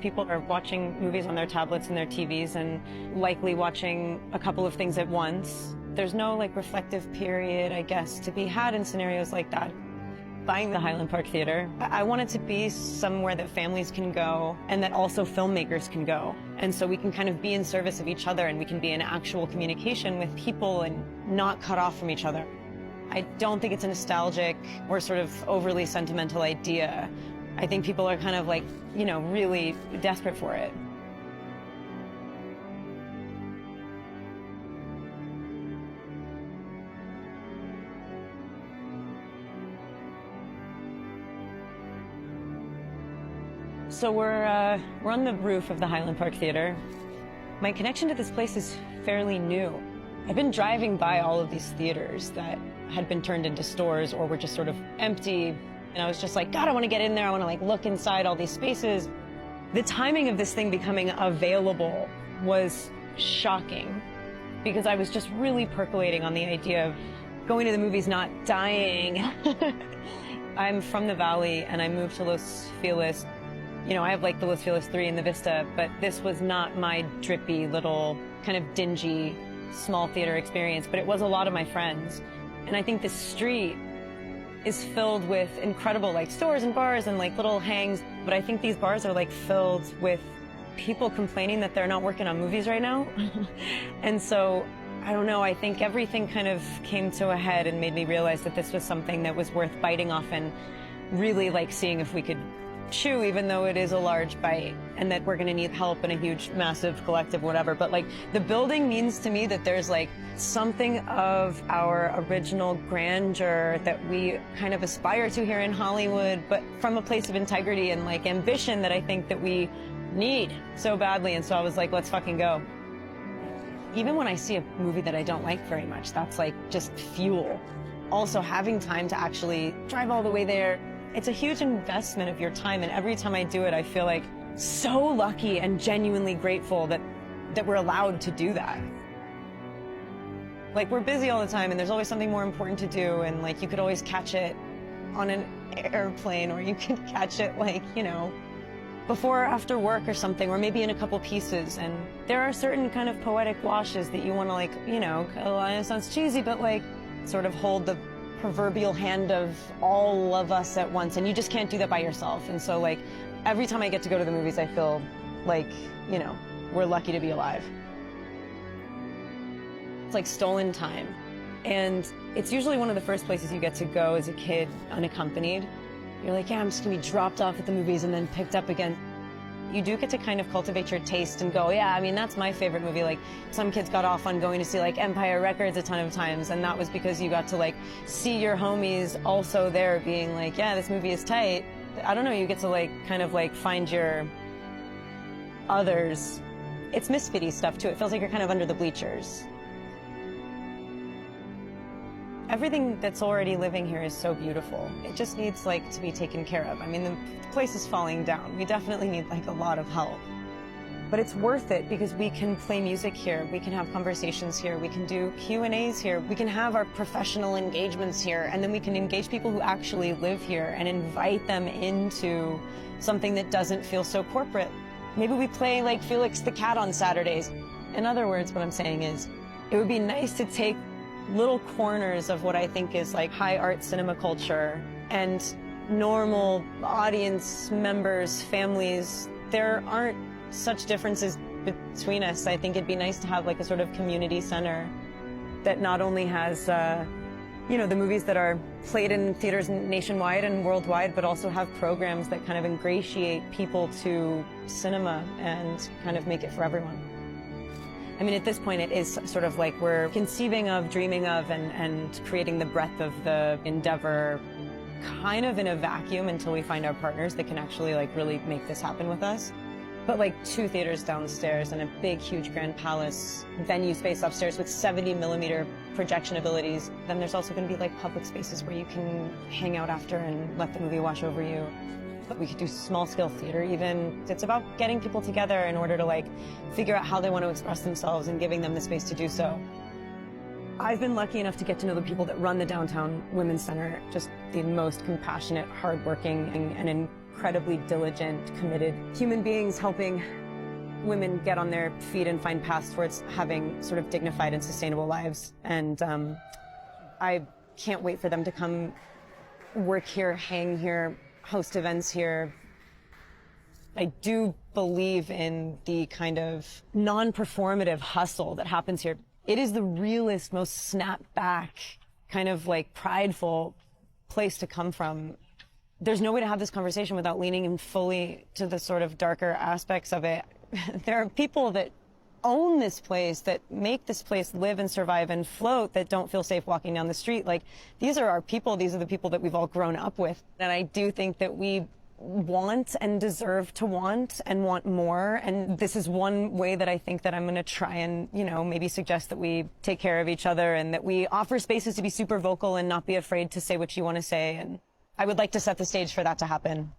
People are watching movies on their tablets and their TVs and likely watching a couple of things at once. There's no like reflective period, I guess, to be had in scenarios like that. Buying the Highland Park Theater, I want it to be somewhere that families can go and that also filmmakers can go. And so we can kind of be in service of each other and we can be in actual communication with people and not cut off from each other. I don't think it's a nostalgic or sort of overly sentimental idea. I think people are kind of like, you know, really desperate for it. So we're on the roof of the Highland Park Theater. My connection to this place is fairly new. I've been driving by all of these theaters that had been turned into stores or were just sort of empty. And I was just like, God, I want to get in there. I want to like look inside all these spaces. The timing of this thing becoming available was shocking because I was just really percolating on the idea of going to the movies, not dying. I'm from the Valley and I moved to Los Feliz. You know, I have like the Los Feliz 3 in the Vista, but this was not my drippy little kind of dingy small theater experience, but it was a lot of my friends. And I think this street is filled with incredible like stores and bars and like little hangs, but I think these bars are like filled with people complaining that they're not working on movies right now. And so, I don't know, I think everything kind of came to a head and made me realize that this was something that was worth biting off and really like seeing if we could chew, even though it is a large bite, and that we're going to need help in a huge, massive collective, whatever. But like the building means to me that there's like something of our original grandeur that we kind of aspire to here in Hollywood, but from a place of integrity and like ambition that I think that we need so badly. And so I was like, let's fucking go. Even when I see a movie that I don't like very much, that's like just fuel. Also having time to actually drive all the way there, it's a huge investment of your time, and every time I do it, I feel like so lucky and genuinely grateful that we're allowed to do that. Like, we're busy all the time, and there's always something more important to do, and like, you could always catch it on an airplane, or you could catch it like, you know, before or after work or something, or maybe in a couple pieces. And there are certain kind of poetic washes that you want to like, you know, it sounds cheesy, but like sort of hold the proverbial hand of all of us at once, and you just can't do that by yourself. And so like every time I get to go to the movies, I feel like, you know, we're lucky to be alive. It's like stolen time, and it's usually one of the first places you get to go as a kid unaccompanied. You're like, yeah, I'm just gonna be dropped off at the movies and then picked up again. You do get to kind of cultivate your taste and go, yeah, I mean, that's my favorite movie. Like, some kids got off on going to see like Empire Records a ton of times, and that was because you got to like see your homies also there being like, yeah, this movie is tight. I don't know, you get to like kind of like find your others. It's misfitty stuff too. It feels like you're kind of under the bleachers. Everything that's already living here is so beautiful. It just needs like to be taken care of. I mean, the place is falling down. We definitely need like a lot of help. But it's worth it because we can play music here, we can have conversations here, we can do Q&As here, we can have our professional engagements here, and then we can engage people who actually live here and invite them into something that doesn't feel so corporate. Maybe we play like Felix the Cat on Saturdays. In other words, what I'm saying is, it would be nice to take little corners of what I think is like high art cinema culture and normal audience members, families. There aren't such differences between us. I think it'd be nice to have like a sort of community center that not only has, you know, the movies that are played in theaters nationwide and worldwide, but also have programs that kind of ingratiate people to cinema and kind of make it for everyone. I mean, at this point, it is sort of like we're conceiving of, dreaming of, and creating the breadth of the endeavor kind of in a vacuum until we find our partners that can actually like really make this happen with us. But like 2 theaters downstairs and a big, huge Grand Palace venue space upstairs with 70mm projection abilities. Then there's also going to be like public spaces where you can hang out after and let the movie wash over you. We could do small-scale theater even. It's about getting people together in order to like figure out how they want to express themselves and giving them the space to do so. I've been lucky enough to get to know the people that run the Downtown Women's Center, just the most compassionate, hardworking, and incredibly diligent, committed human beings helping women get on their feet and find paths towards having sort of dignified and sustainable lives. And I can't wait for them to come work here, hang here, host events here. I do believe in the kind of non-performative hustle that happens here. It is the realest, most snap-back, kind of like prideful place to come from. There's no way to have this conversation without leaning in fully to the sort of darker aspects of it. There are people that own this place, that make this place live and survive and float, that don't feel safe walking down the street. Like, these are our people. These are the people that we've all grown up with. And I do think that we want and deserve to want and want more. And this is one way that I think that I'm going to try and, you know, maybe suggest that we take care of each other and that we offer spaces to be super vocal and not be afraid to say what you want to say. And I would like to set the stage for that to happen.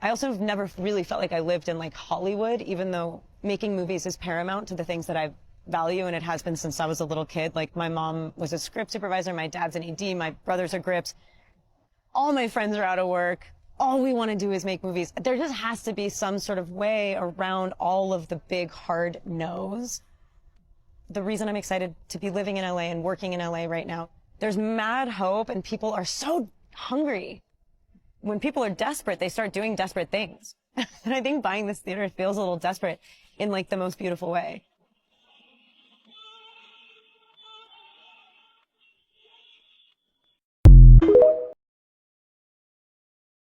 I also have never really felt like I lived in like Hollywood, even though making movies is paramount to the things that I value, and it has been since I was a little kid. Like, my mom was a script supervisor, my dad's an AD, my brothers are grips. All my friends are out of work. All we want to do is make movies. There just has to be some sort of way around all of the big, hard no's. The reason I'm excited to be living in LA and working in LA right now, there's mad hope and people are so hungry. When people are desperate, they start doing desperate things. And I think buying this theater feels a little desperate in like the most beautiful way.